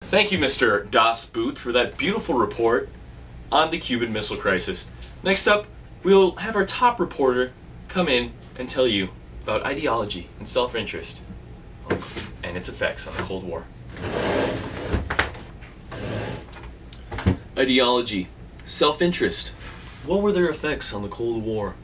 Thank you, Mr. Das Boot, for that beautiful report on the Cuban Missile Crisis. Next up, we'll have our top reporter come in and tell you about ideology and self-interest and its effects on the Cold War. Ideology, self-interest. What were their effects on the Cold War?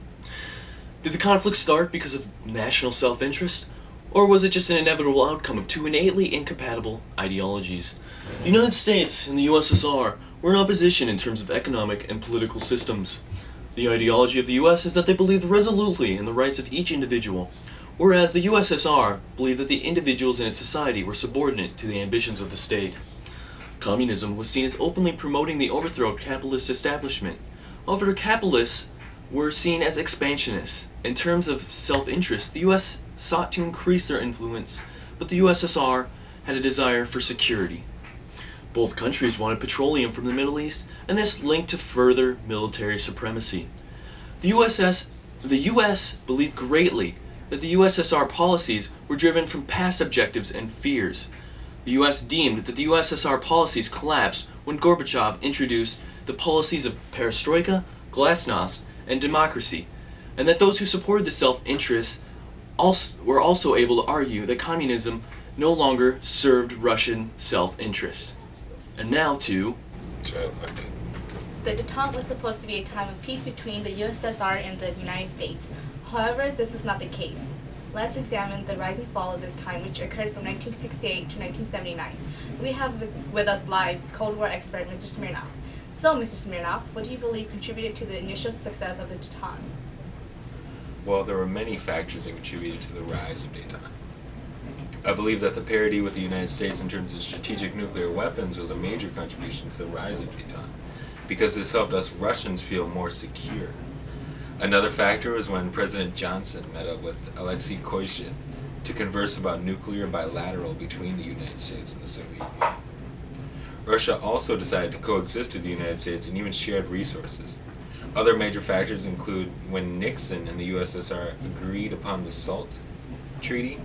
Did the conflict start because of national self-interest? Or was it just an inevitable outcome of two innately incompatible ideologies? The United States and the USSR were in opposition in terms of economic and political systems. The ideology of the US is that they believed resolutely in the rights of each individual, whereas the USSR believed that the individuals in its society were subordinate to the ambitions of the state. Communism was seen as openly promoting the overthrow of capitalist establishment. However, capitalists were seen as expansionists. In terms of self-interest, the US sought to increase their influence, but the USSR had a desire for security. Both countries wanted petroleum from the Middle East, and this linked to further military supremacy. The US believed greatly that the USSR policies were driven from past objectives and fears. The US deemed that the USSR policies collapsed when Gorbachev introduced the policies of perestroika, glasnost, and democracy, and that those who supported the self-interest were also able to argue that communism no longer served Russian self-interest. And now to... The détente was supposed to be a time of peace between the USSR and the United States. However, this was not the case. Let's examine the rise and fall of this time, which occurred from 1968 to 1979. We have with us live Cold War expert Mr. Smirnov. So, Mr. Smirnov, what do you believe contributed to the initial success of the détente? Well, there were many factors that contributed to the rise of détente. I believe that the parity with the United States in terms of strategic nuclear weapons was a major contribution to the rise of détente, because this helped us Russians feel more secure. Another factor was when President Johnson met up with Alexei Kosygin to converse about nuclear bilateral between the United States and the Soviet Union. Russia also decided to coexist with the United States and even shared resources. Other major factors include when Nixon and the USSR agreed upon the SALT Treaty,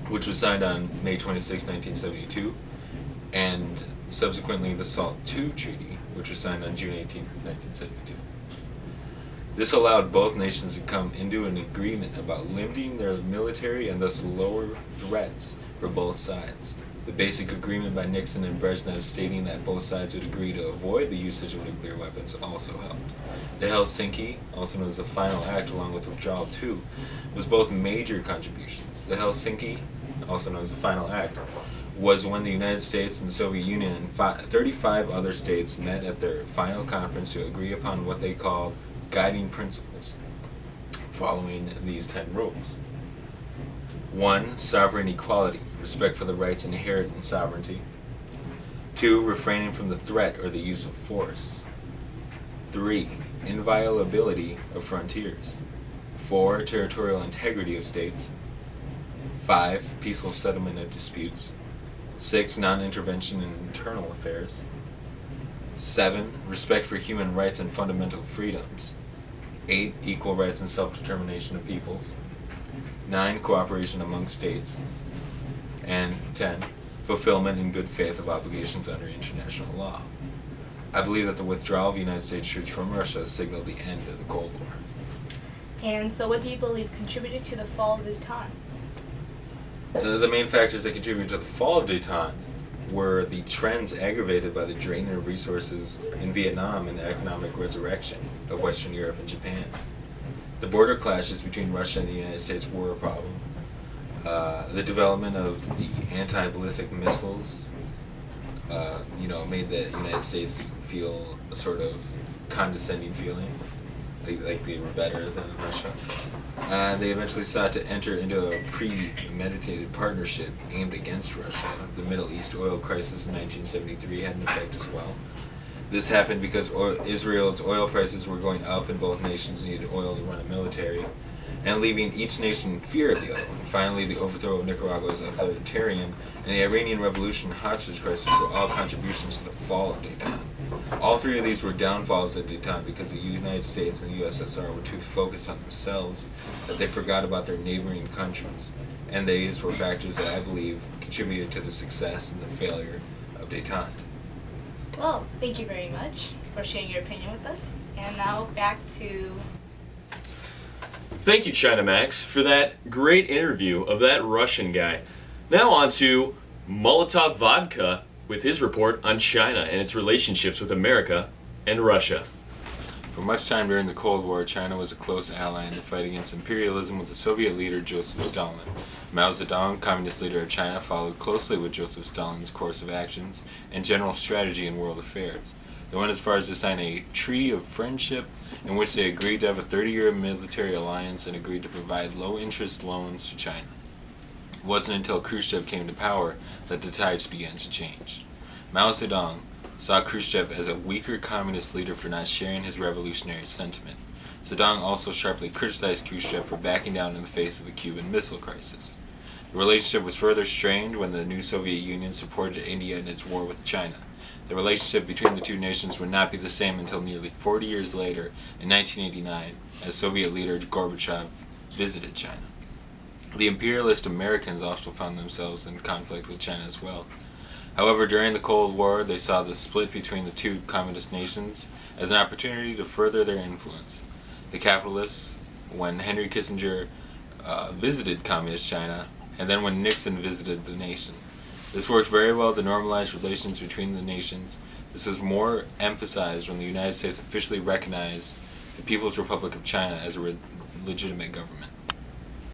which was signed on May 26, 1972, and subsequently the SALT II Treaty, which was signed on June 18, 1972. This allowed both nations to come into an agreement about limiting their military and thus lower threats for both sides. The basic agreement by Nixon and Brezhnev stating that both sides would agree to avoid the usage of nuclear weapons also helped. The Helsinki, also known as the Final Act, along with Withdrawal II, was both major contributions. The Helsinki, also known as the Final Act, was when the United States and the Soviet Union and 35 other states met at their final conference to agree upon what they called guiding principles, following these 10 rules. 1. Sovereign equality, respect for the rights inherent in sovereignty. 2. Refraining from the threat or the use of force. 3. Inviolability of frontiers. 4. Territorial integrity of states. 5. Peaceful settlement of disputes. 6. Non-intervention in internal affairs. 7. Respect for human rights and fundamental freedoms. 8. Equal rights and self-determination of peoples. 9. Cooperation among states. And 10. Fulfillment in good faith of obligations under international law. I believe that the withdrawal of United States troops from Russia signaled the end of the Cold War. And so what do you believe contributed to the fall of the détente? The main factors that contributed to the fall of détente were the trends aggravated by the draining of resources in Vietnam and the economic resurrection of Western Europe and Japan. The border clashes between Russia and the United States were a problem. The development of the anti-ballistic missiles, made the United States feel a sort of condescending feeling, like they were better than Russia. They eventually sought to enter into a premeditated partnership aimed against Russia. The Middle East oil crisis in 1973 had an effect as well. This happened because Israel's oil prices were going up and both nations needed oil to run a military, and leaving each nation in fear of the other one. Finally, the overthrow of Nicaragua's authoritarian and the Iranian Revolution hostage crisis were all contributions to the fall of détente. All three of these were downfalls of détente because the United States and the USSR were too focused on themselves that they forgot about their neighboring countries. And these were factors that I believe contributed to the success and the failure of détente. Well, thank you very much for sharing your opinion with us. And now back to Thank you, China Max, for that great interview of that Russian guy. Now on to Molotov Vodka with his report on China and its relationships with America and Russia. For much time during the Cold War, China was a close ally in the fight against imperialism with the Soviet leader Joseph Stalin. Mao Zedong, communist leader of China, followed closely with Joseph Stalin's course of actions and general strategy in world affairs. They went as far as to sign a treaty of friendship in which they agreed to have a 30-year military alliance and agreed to provide low-interest loans to China. It wasn't until Khrushchev came to power that the tides began to change. Mao Zedong saw Khrushchev as a weaker communist leader for not sharing his revolutionary sentiment. Zedong also sharply criticized Khrushchev for backing down in the face of the Cuban Missile Crisis. The relationship was further strained when the new Soviet Union supported India in its war with China. The relationship between the two nations would not be the same until nearly 40 years later, in 1989, as Soviet leader Gorbachev visited China. The imperialist Americans also found themselves in conflict with China as well. However, during the Cold War, they saw the split between the two communist nations as an opportunity to further their influence. The capitalists, when Henry Kissinger visited communist China, and then when Nixon visited the nation. This worked very well to normalize relations between the nations. This was more emphasized when the United States officially recognized the People's Republic of China as a legitimate government.